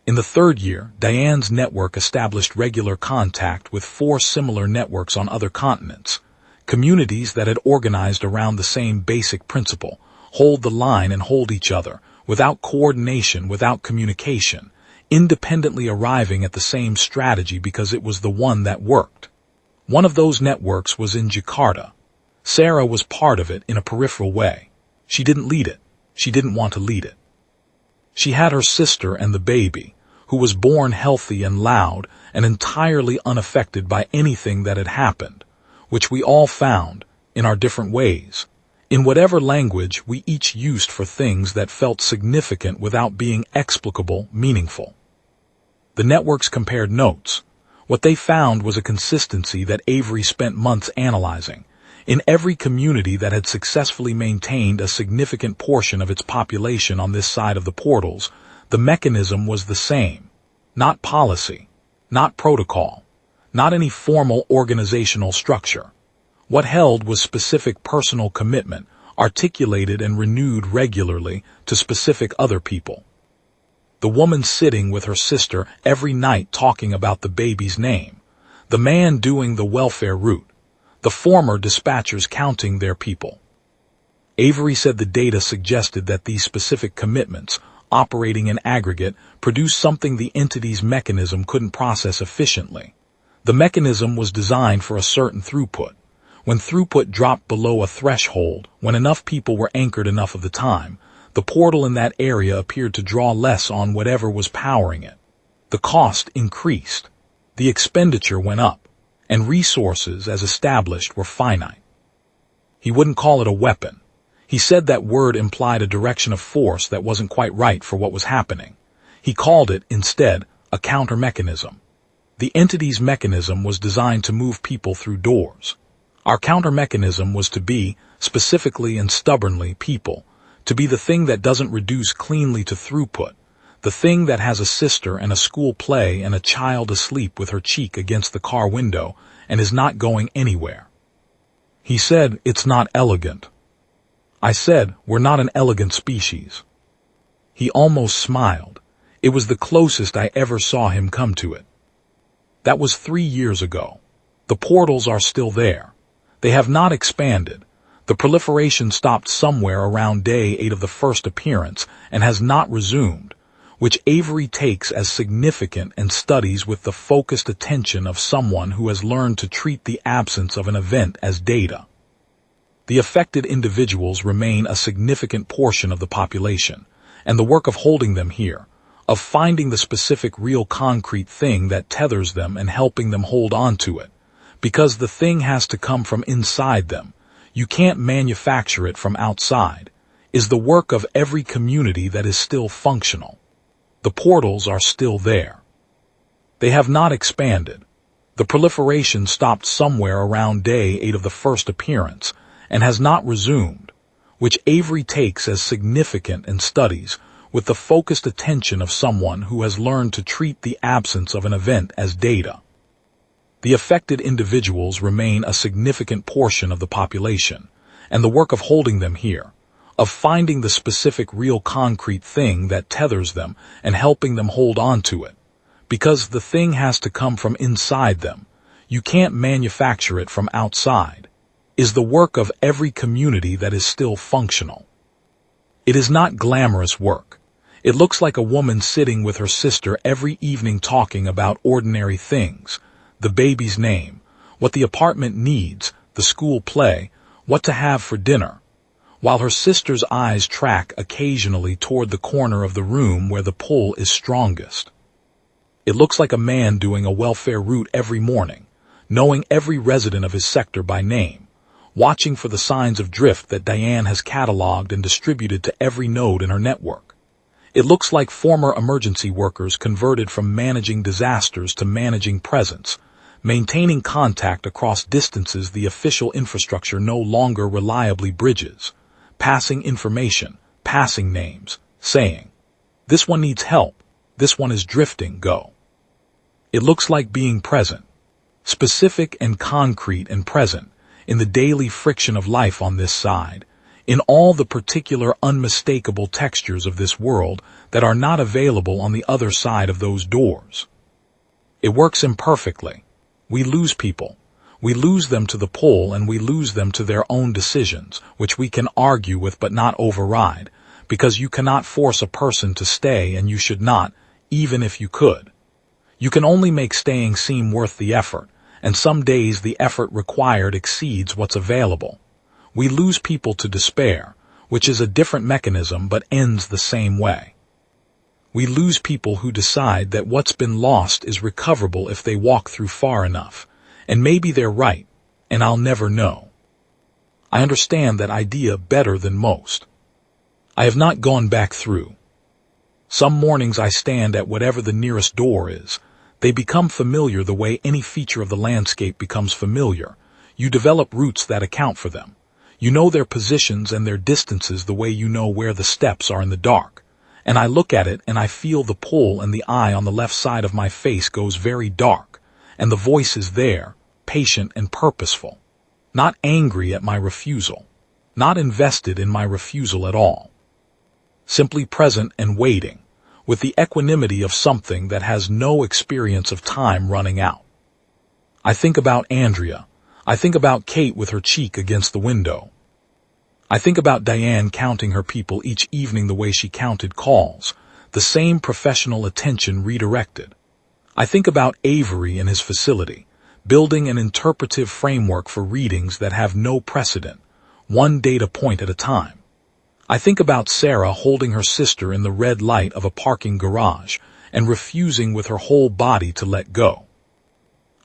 In the third year, Diane's network established regular contact with 4 similar networks on other continents, communities that had organized around the same basic principle: hold the line and hold each other, without coordination, without communication, independently arriving at the same strategy because it was the one that worked. One of those networks was in Jakarta. Sarah was part of it in a peripheral way. She didn't lead it. She didn't want to lead it. She had her sister and the baby, who was born healthy and loud and entirely unaffected by anything that had happened, which we all found, in our different ways, in whatever language we each used for things that felt significant without being explicable, meaningful. The networks compared notes. What they found was a consistency that Avery spent months analyzing. In every community that had successfully maintained a significant portion of its population on this side of the portals, the mechanism was the same. Not policy, not protocol, not any formal organizational structure. What held was specific personal commitment, articulated and renewed regularly to specific other people. The woman sitting with her sister every night talking about the baby's name, the man doing the welfare route, the former dispatchers counting their people. Avery said the data suggested that these specific commitments, operating in aggregate, produced something the entity's mechanism couldn't process efficiently. The mechanism was designed for a certain throughput. When throughput dropped below a threshold, when enough people were anchored enough of the time, the portal in that area appeared to draw less on whatever was powering it. The cost increased. The expenditure went up, and resources, as established, were finite. He wouldn't call it a weapon. He said that word implied a direction of force that wasn't quite right for what was happening. He called it, instead, a counter-mechanism. The entity's mechanism was designed to move people through doors. Our counter-mechanism was to be, specifically and stubbornly, people, to be the thing that doesn't reduce cleanly to throughput, the thing that has a sister and a school play and a child asleep with her cheek against the car window and is not going anywhere. He said, "It's not elegant." I said, "We're not an elegant species." He almost smiled. It was the closest I ever saw him come to it. That was 3 years ago. The portals are still there. They have not expanded. The proliferation stopped somewhere around day 8 of the first appearance and has not resumed, which Avery takes as significant and studies with the focused attention of someone who has learned to treat the absence of an event as data. The affected individuals remain a significant portion of the population, and the work of holding them here, of finding the specific real concrete thing that tethers them and helping them hold on to it, because the thing has to come from inside them. You can't manufacture it from outside, is the work of every community that is still functional. The portals are still there. They have not expanded. The proliferation stopped somewhere around day 8 of the first appearance and has not resumed, which Avery takes as significant and studies with the focused attention of someone who has learned to treat the absence of an event as data. The affected individuals remain a significant portion of the population, and the work of holding them here, of finding the specific real concrete thing that tethers them and helping them hold on to it, because the thing has to come from inside them. You can't manufacture it from outside, is the work of every community that is still functional. It is not glamorous work. It looks like a woman sitting with her sister every evening talking about ordinary things, the baby's name, what the apartment needs, the school play, what to have for dinner, while her sister's eyes track occasionally toward the corner of the room where the pull is strongest. It looks like a man doing a welfare route every morning, knowing every resident of his sector by name, watching for the signs of drift that Diane has cataloged and distributed to every node in her network. It looks like former emergency workers converted from managing disasters to managing presence, maintaining contact across distances the official infrastructure no longer reliably bridges, passing information, passing names, saying, "This one needs help, this one is drifting, go." It looks like being present, specific and concrete and present, in the daily friction of life on this side, in all the particular unmistakable textures of this world that are not available on the other side of those doors. It works imperfectly. We lose people. We lose them to the pull, and we lose them to their own decisions, which we can argue with but not override, because you cannot force a person to stay, and you should not, even if you could. You can only make staying seem worth the effort, and some days the effort required exceeds what's available. We lose people to despair, which is a different mechanism but ends the same way. We lose people who decide that what's been lost is recoverable if they walk through far enough, and maybe they're right, and I'll never know. I understand that idea better than most. I have not gone back through. Some mornings I stand at whatever the nearest door is. They become familiar the way any feature of the landscape becomes familiar. You develop routes that account for them. You know their positions and their distances the way you know where the steps are in the dark. And I look at it and I feel the pull, and the eye on the left side of my face goes very dark, and the voice is there, patient and purposeful. Not angry at my refusal. Not invested in my refusal at all. Simply present and waiting, with the equanimity of something that has no experience of time running out. I think about Andrea. I think about Kate with her cheek against the window. I think about Diane counting her people each evening the way she counted calls, the same professional attention redirected. I think about Avery and his facility, building an interpretive framework for readings that have no precedent, one data point at a time. I think about Sarah holding her sister in the red light of a parking garage and refusing with her whole body to let go.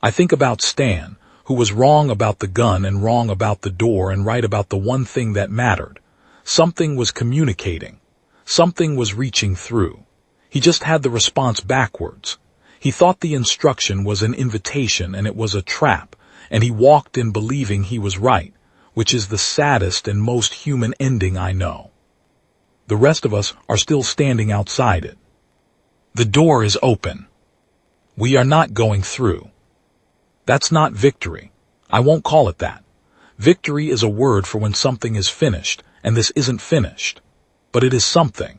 I think about Stan, who was wrong about the gun and wrong about the door and right about the one thing that mattered. Something was communicating. Something was reaching through. He just had the response backwards. He thought the instruction was an invitation and it was a trap, and he walked in believing he was right, which is the saddest and most human ending I know. The rest of us are still standing outside it. The door is open. We are not going through. That's not victory. I won't call it that. Victory is a word for when something is finished, and this isn't finished. But it is something.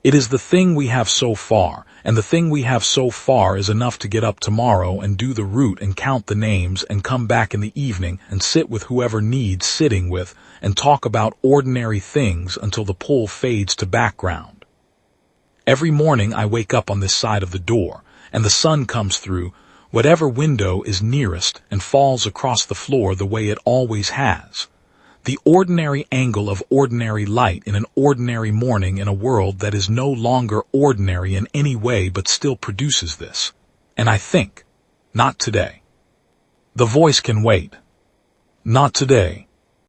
It is the thing we have so far, and the thing we have so far is enough to get up tomorrow and do the route and count the names and come back in the evening and sit with whoever needs sitting with and talk about ordinary things until the pull fades to background. Every morning I wake up on this side of the door, and the sun comes through whatever window is nearest and falls across the floor the way it always has. The ordinary angle of ordinary light in an ordinary morning in a world that is no longer ordinary in any way but still produces this. And I think, not today. The voice can wait. Not today.